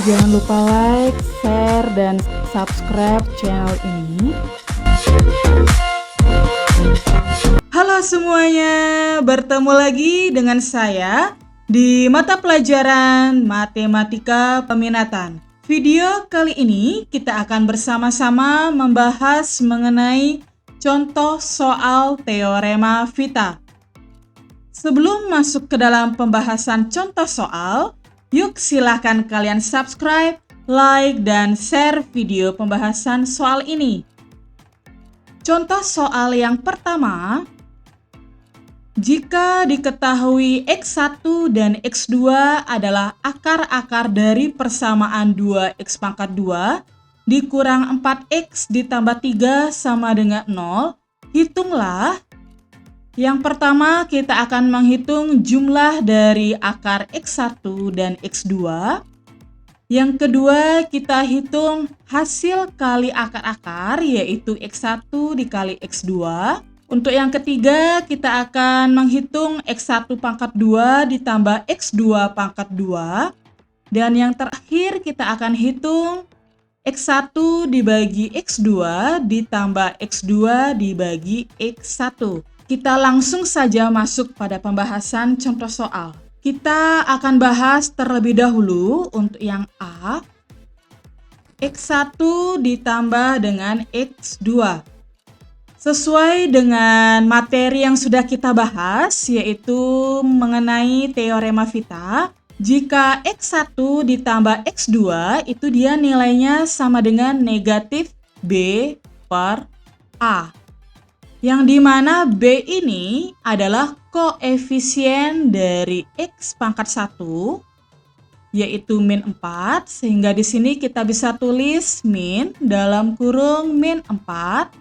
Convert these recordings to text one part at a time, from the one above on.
Jangan lupa like, share, dan subscribe channel ini. Halo semuanya, bertemu lagi dengan saya di mata pelajaran Matematika Peminatan. Video kali ini kita akan bersama-sama membahas mengenai contoh soal teorema Vita. Sebelum masuk ke dalam pembahasan contoh soal, yuk silahkan kalian subscribe, like, dan share video pembahasan soal ini. Contoh soal yang pertama, jika diketahui X1 dan X2 adalah akar-akar dari persamaan 2X pangkat 2 dikurang 4X ditambah 3 sama dengan 0, hitunglah. Yang pertama, kita akan menghitung jumlah dari akar X1 dan X2. Yang kedua, kita hitung hasil kali akar-akar, yaitu X1 dikali X2. Untuk yang ketiga, kita akan menghitung X1 pangkat 2 ditambah X2 pangkat 2. Dan yang terakhir, kita akan hitung X1 dibagi X2 ditambah X2 dibagi X1. Kita langsung saja masuk pada pembahasan contoh soal. Kita akan bahas terlebih dahulu untuk yang A, X1 ditambah dengan X2. Sesuai dengan materi yang sudah kita bahas, yaitu mengenai teorema Vita, jika X1 ditambah X2, itu dia nilainya sama dengan negatif B per A. Yang dimana B ini adalah koefisien dari X pangkat 1, yaitu min 4, sehingga di sini kita bisa tulis min dalam kurung min 4,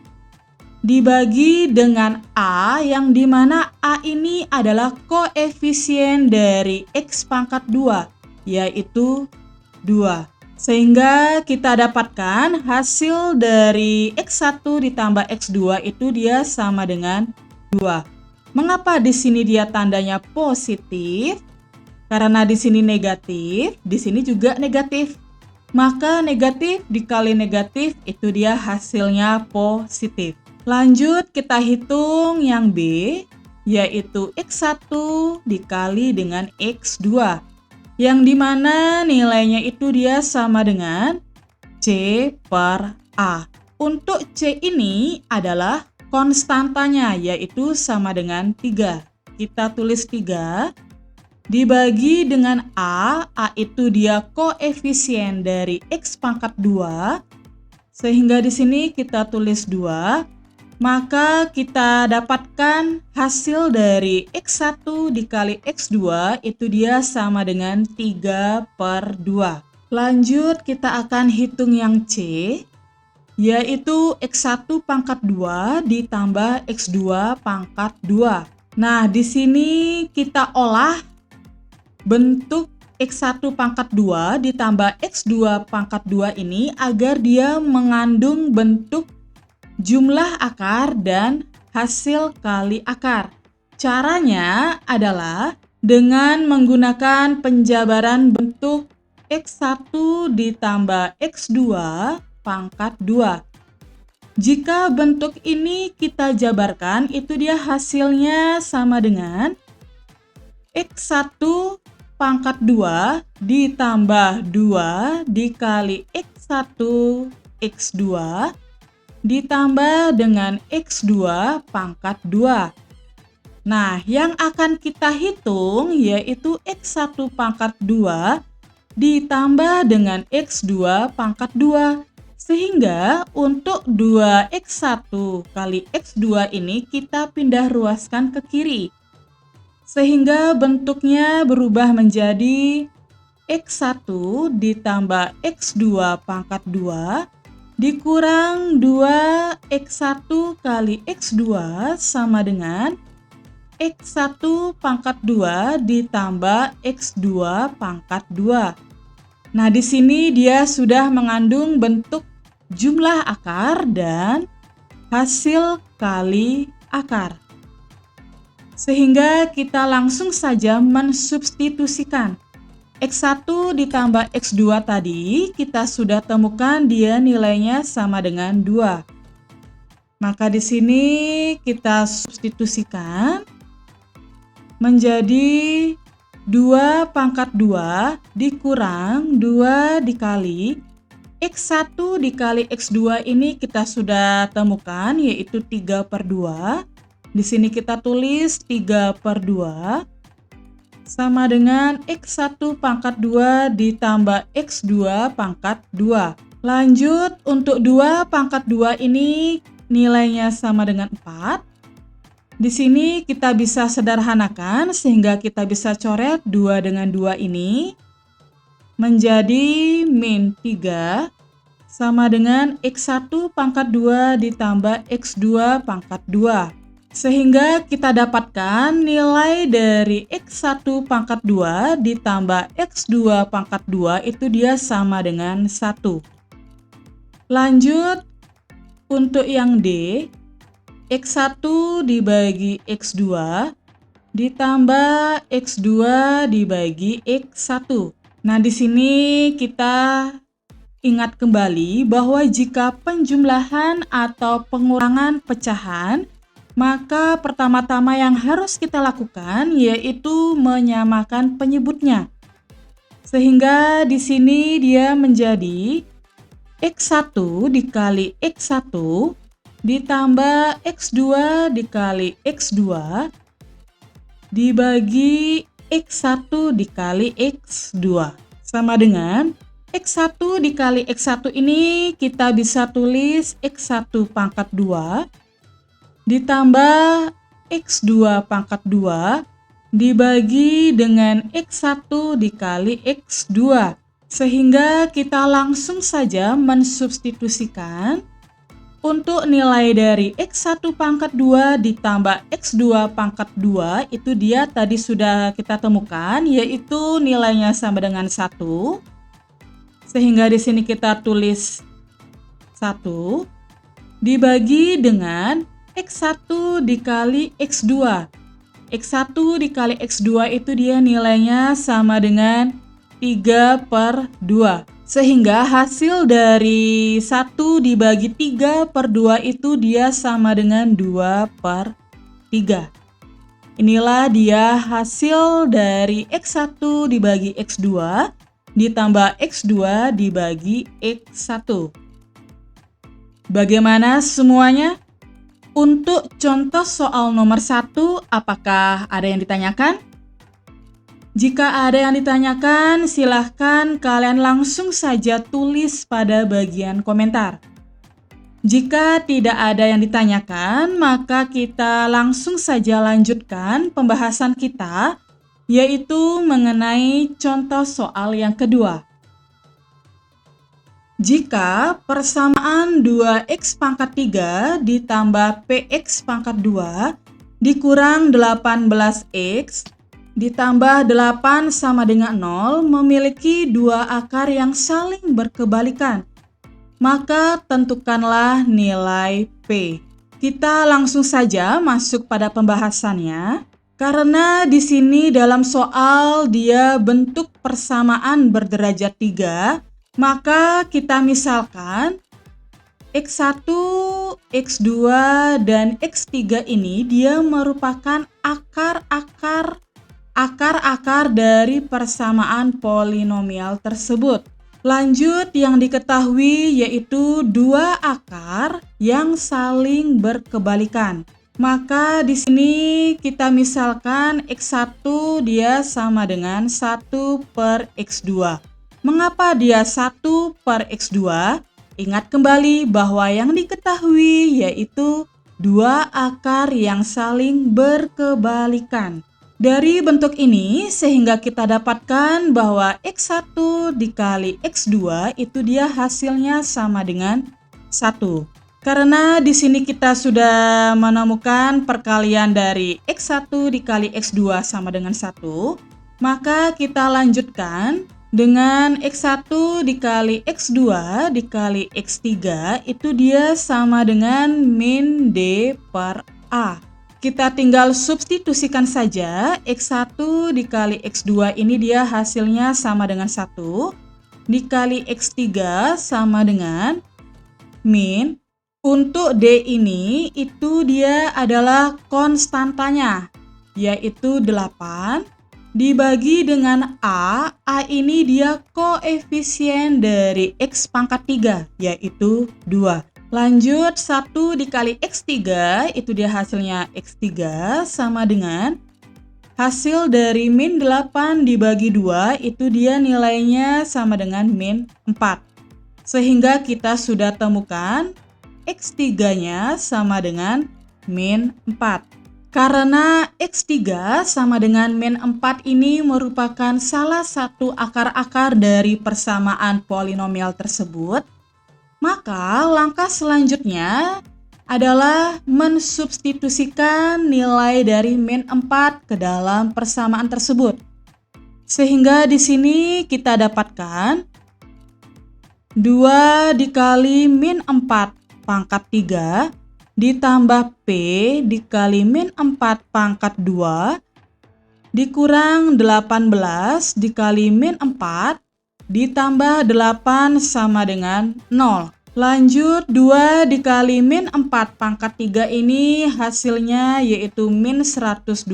dibagi dengan A, yang dimana A ini adalah koefisien dari X pangkat 2, yaitu 2. Sehingga kita dapatkan hasil dari X1 ditambah X2 itu dia sama dengan 2. Mengapa di sini dia tandanya positif? Karena di sini negatif, di sini juga negatif. Maka negatif dikali negatif itu dia hasilnya positif. Lanjut kita hitung yang B, yaitu X1 dikali dengan X2. Yang dimana nilainya itu dia sama dengan C per A. Untuk C ini adalah konstantanya, yaitu sama dengan 3. Kita tulis 3 dibagi dengan A itu dia koefisien dari X pangkat 2, sehingga di sini kita tulis 2. Maka kita dapatkan hasil dari X1 dikali X2 itu dia sama dengan 3 per 2. Lanjut kita akan hitung yang C, yaitu X1 pangkat 2 ditambah X2 pangkat 2. Nah, di sini kita olah bentuk X1 pangkat 2 ditambah X2 pangkat 2 ini agar dia mengandung bentuk jumlah akar dan hasil kali akar. Caranya adalah dengan menggunakan penjabaran bentuk X1 ditambah X2 pangkat 2. Jika bentuk ini kita jabarkan, itu dia hasilnya sama dengan X1 pangkat 2 ditambah 2 dikali X1 X2 ditambah dengan X2 pangkat 2. Nah, yang akan kita hitung yaitu X1 pangkat 2 ditambah dengan X2 pangkat 2. Sehingga untuk 2X1 kali X2 ini kita pindah ruaskan ke kiri. Sehingga bentuknya berubah menjadi X1 ditambah X2 pangkat 2 dikurang 2X1 kali X2 sama dengan X1 pangkat 2 ditambah X2 pangkat 2. Nah, di sini dia sudah mengandung bentuk jumlah akar dan hasil kali akar. Sehingga kita langsung saja mensubstitusikan X1 ditambah X2 tadi, kita sudah temukan dia nilainya sama dengan 2. Maka di sini kita substitusikan menjadi 2 pangkat 2 dikurang 2 dikali X1 dikali X2 ini kita sudah temukan yaitu 3/2. Di sini kita tulis 3/2 sama dengan X1 pangkat 2 ditambah X2 pangkat 2. Lanjut, untuk 2 pangkat 2 ini nilainya sama dengan 4. Di sini kita bisa sederhanakan sehingga kita bisa coret 2 dengan 2 ini menjadi min 3 sama dengan X1 pangkat 2 ditambah X2 pangkat 2. Sehingga kita dapatkan nilai dari X1 pangkat 2 ditambah X2 pangkat 2 itu dia sama dengan 1. Lanjut, untuk yang D, X1 dibagi X2 ditambah X2 dibagi X1. Nah, di sini kita ingat kembali bahwa jika penjumlahan atau pengurangan pecahan, maka pertama-tama yang harus kita lakukan yaitu menyamakan penyebutnya. Sehingga di sini dia menjadi X1 dikali X1 ditambah X2 dikali X2 dibagi X1 dikali X2 sama dengan X1 dikali X1 ini kita bisa tulis X1 pangkat 2 ditambah X2 pangkat 2 dibagi dengan X1 dikali X2. Sehingga kita langsung saja mensubstitusikan untuk nilai dari X1 pangkat 2 ditambah X2 pangkat 2 itu dia tadi sudah kita temukan yaitu nilainya sama dengan 1. Sehingga di sini kita tulis 1 dibagi dengan X1 dikali X2. X1 dikali X2 itu dia nilainya sama dengan 3/2. Sehingga hasil dari 1 dibagi 3/2 itu dia sama dengan 2/3. Inilah dia hasil dari X1 dibagi X2 ditambah X2 dibagi X1. Bagaimana semuanya? Untuk contoh soal nomor 1, apakah ada yang ditanyakan? Jika ada yang ditanyakan, silahkan kalian langsung saja tulis pada bagian komentar. Jika tidak ada yang ditanyakan, maka kita langsung saja lanjutkan pembahasan kita, yaitu mengenai contoh soal yang kedua. Jika persamaan 2x pangkat 3 ditambah px pangkat 2 dikurang 18x ditambah 8 sama dengan 0 memiliki dua akar yang saling berkebalikan, maka tentukanlah nilai P. Kita langsung saja masuk pada pembahasannya. Karena di sini dalam soal dia bentuk persamaan berderajat 3, maka kita misalkan X1, X2, dan X3 ini dia merupakan akar-akar dari persamaan polinomial tersebut. Lanjut, yang diketahui yaitu dua akar yang saling berkebalikan. Maka di sini kita misalkan X1 dia sama dengan 1/X2. Mengapa dia 1/X2? Ingat kembali bahwa yang diketahui yaitu dua akar yang saling berkebalikan. Dari bentuk ini sehingga kita dapatkan bahwa X1 dikali X2 itu dia hasilnya sama dengan 1. Karena di sini kita sudah menemukan perkalian dari X1 dikali X2 sama dengan 1, maka kita lanjutkan dengan X1 dikali X2 dikali X3 itu dia sama dengan min D per A. Kita tinggal substitusikan saja. X1 dikali X2 ini dia hasilnya sama dengan 1. Dikali X3 sama dengan min. Untuk D ini itu dia adalah konstantanya, yaitu 8. Dibagi dengan A ini dia koefisien dari X pangkat 3, yaitu 2. Lanjut, 1 dikali X3, itu dia hasilnya X3 sama dengan hasil dari min 8 dibagi 2, itu dia nilainya sama dengan min 4. Sehingga kita sudah temukan X3-nya sama dengan min 4. Karena X3 sama dengan min 4 ini merupakan salah satu akar-akar dari persamaan polinomial tersebut, maka langkah selanjutnya adalah mensubstitusikan nilai dari min 4 ke dalam persamaan tersebut. Sehingga di sini kita dapatkan 2 dikali min 4 pangkat 3 ditambah P dikali min 4 pangkat 2 dikurang 18 dikali min 4 ditambah 8 sama dengan 0. Lanjut, 2 dikali min 4 pangkat 3 ini hasilnya yaitu min 128.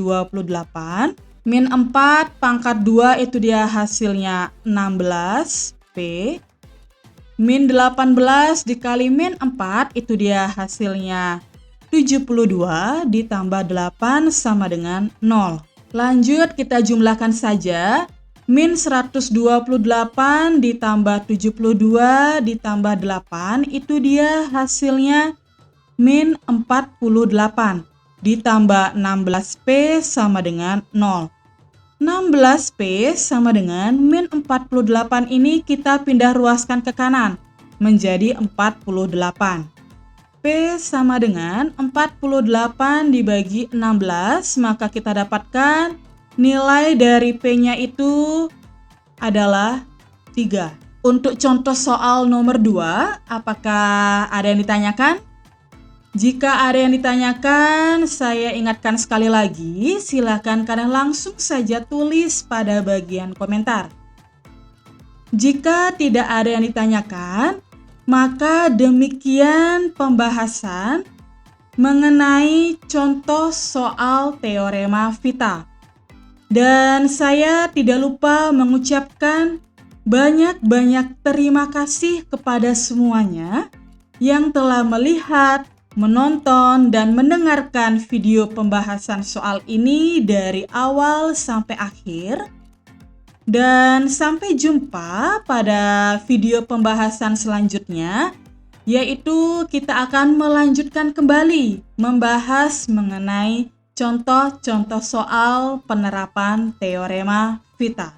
Min 4 pangkat 2 itu dia hasilnya 16 P. Min 18 dikali min 4 itu dia hasilnya 72 ditambah 8 sama dengan 0. Lanjut, kita jumlahkan saja. Min 128 ditambah 72 ditambah 8 itu dia hasilnya min 48 ditambah 16P sama dengan 0. 16P sama dengan min 48 ini kita pindah ruaskan ke kanan menjadi 48. P sama dengan 48 dibagi 16, maka kita dapatkan nilai dari P-nya itu adalah 3. Untuk contoh soal nomor 2, apakah ada yang ditanyakan? Jika ada yang ditanyakan, saya ingatkan sekali lagi, silakan kalian langsung saja tulis pada bagian komentar. Jika tidak ada yang ditanyakan, maka demikian pembahasan mengenai contoh soal teorema Vita. Dan saya tidak lupa mengucapkan banyak-banyak terima kasih kepada semuanya yang telah melihat, menonton, dan mendengarkan video pembahasan soal ini dari awal sampai akhir. Dan sampai jumpa pada video pembahasan selanjutnya, yaitu kita akan melanjutkan kembali membahas mengenai contoh-contoh soal penerapan teorema Vita.